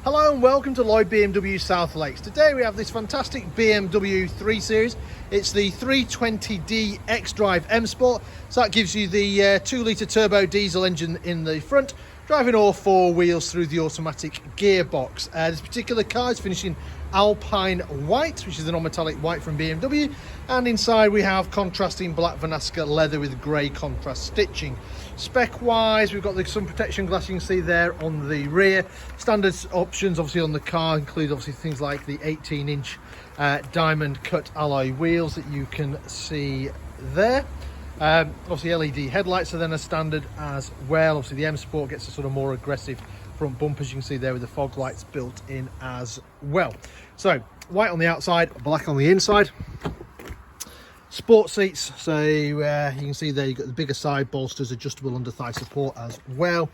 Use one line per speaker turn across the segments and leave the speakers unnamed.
Hello and welcome to Lloyd BMW South Lakes. Today we have this fantastic BMW 3 Series. It's the 320d xDrive M Sport. So that gives you the 2-litre turbo diesel engine in the front, driving all four wheels through the automatic gearbox. This particular car is finishing Alpine White, which is a non-metallic white from BMW, and inside we have contrasting black Vernasca leather with grey contrast stitching. Spec wise, we've got the sun protection glass you can see there on the rear. Standard options obviously on the car include obviously things like the 18-inch diamond cut alloy wheels that you can see there. Obviously LED headlights are then a standard as well. Obviously the M Sport gets a sort of more aggressive front bumper, as you can see there, with the fog lights built in as well. So white on the outside, black on the inside. Sport seats, so you can see there you've got the bigger side bolsters, adjustable under thigh support as well.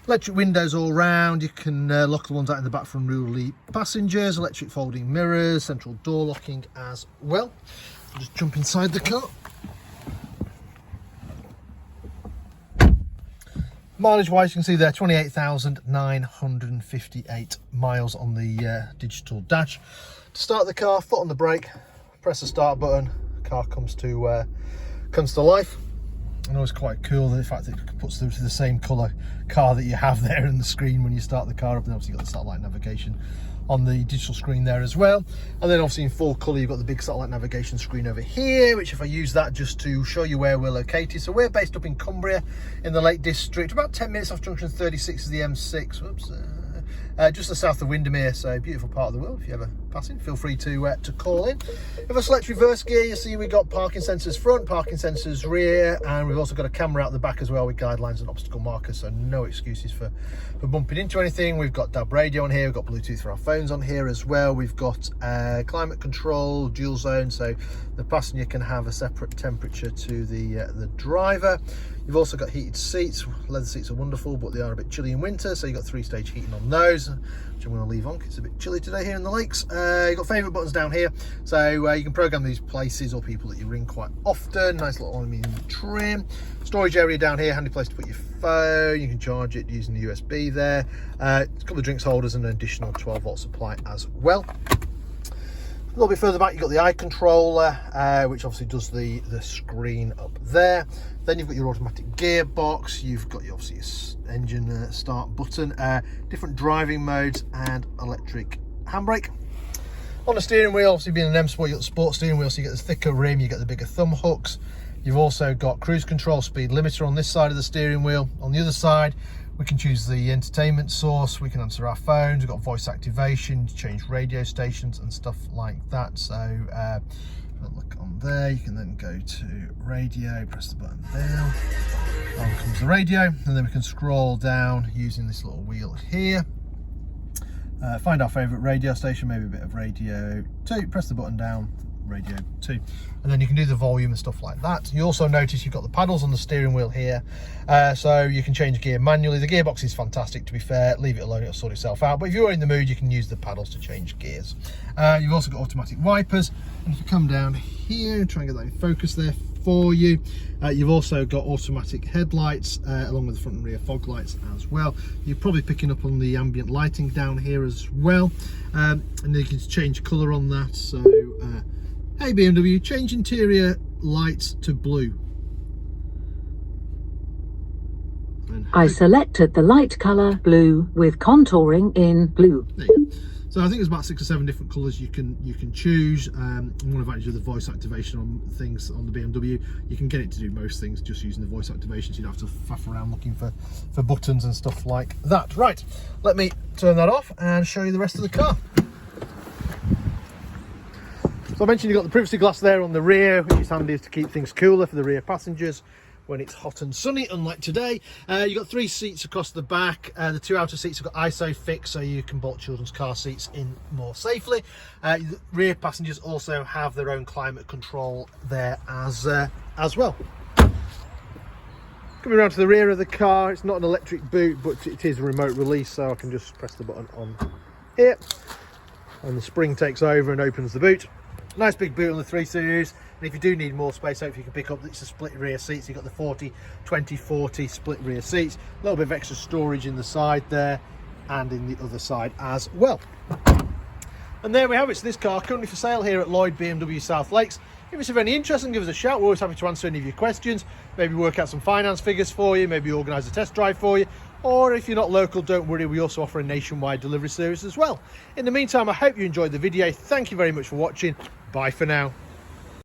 Electric windows all round. You can lock the ones out in the back for unruly passengers. Electric folding mirrors, central door locking as well. I'll just jump inside the car. Mileage wise, you can see there 28,958 miles on the digital dash. To start the car, foot on the brake, press the start button, car comes to life. And always quite cool that the fact that it puts through to the same colour car that you have there in the screen when you start the car up, and obviously you've got the satellite navigation on the digital screen there as well. And then obviously in full colour you've got the big satellite navigation screen over here, which if I use that just to show you where we're located. So we're based up in Cumbria in the Lake District, about 10 minutes off junction 36 of the M6. Whoops. Just the south of Windermere, so beautiful part of the world. If you're ever passing, feel free to call in. If I select reverse gear, you see we've got parking sensors front, parking sensors rear, and we've also got a camera out the back as well with guidelines and obstacle markers, so no excuses for bumping into anything. We've got DAB radio on here, we've got Bluetooth for our phones on here as well. We've got climate control, dual zone, so the passenger can have a separate temperature to the driver. You've also got heated seats. Leather seats are wonderful, but they are a bit chilly in winter, so you've got 3-stage heating on those, which I'm going to leave on because it's a bit chilly today here in the lakes. You've got favourite buttons down here, so you can program these places or people that you ring quite often. Nice little aluminium trim. Storage area down here, handy place to put your phone. You can charge it using the USB there. A couple of drinks holders and an additional 12-volt supply as well. A little bit further back, you've got the eye controller, which obviously does the screen up there. Then you've got your automatic gearbox. You've got your obviously your engine start button, different driving modes, and electric handbrake. On the steering wheel, obviously being an M Sport, you've got the sport steering wheel, so you get the thicker rim, you get the bigger thumb hooks. You've also got cruise control, speed limiter on this side of the steering wheel. On the other side, we can choose the entertainment source, we can answer our phones, we've got voice activation to change radio stations and stuff like that. So look on there, you can then go to radio, press the button down, on comes the radio, and then we can scroll down using this little wheel here. Find our favourite radio station, maybe a bit of radio 2, press the button down, radio 2, and then you can do the volume and stuff like that. You also notice you've got the paddles on the steering wheel here, so you can change gear manually. The gearbox is fantastic, to be fair. Leave it alone, it'll sort itself out, but if you're in the mood you can use the paddles to change gears. You've also got automatic wipers, and if you come down here, try and get that in focus there for you, you've also got automatic headlights along with the front and rear fog lights as well. You're probably picking up on the ambient lighting down here as well, and then you can change colour on that. So hey BMW, change interior lights to blue.
I selected the light colour blue with contouring in blue.
There you go. So I think there's about 6 or 7 different colours you can choose. One advantage of the voice activation on things on the BMW, you can get it to do most things just using the voice activation, so you don't have to faff around looking for buttons and stuff like that. Right, let me turn that off and show you the rest of the car. So I mentioned you've got the privacy glass there on the rear, which is handy to keep things cooler for the rear passengers when it's hot and sunny, unlike today. You've got 3 seats across the back. The 2 outer seats have got ISOFIX, so you can bolt children's car seats in more safely. The rear passengers also have their own climate control there as well. Coming around to the rear of the car, it's not an electric boot, but it is a remote release, so I can just press the button on here, and the spring takes over and opens the boot. Nice big boot on the 3 Series, and if you do need more space, hopefully you can pick up, it's a split rear seats. You've got the 40-20-40 split rear seats, a little bit of extra storage in the side there. and in the other side as well. And there we have it. So this car currently for sale here at Lloyd BMW South Lakes. If it's of any interest, and give us a shout. We're always happy to answer any of your questions, maybe work out some finance figures for you, maybe organise a test drive for you, or if you're not local, don't worry, we also offer a nationwide delivery service as well. In the meantime, I hope you enjoyed the video. Thank you very much for watching. Bye for now.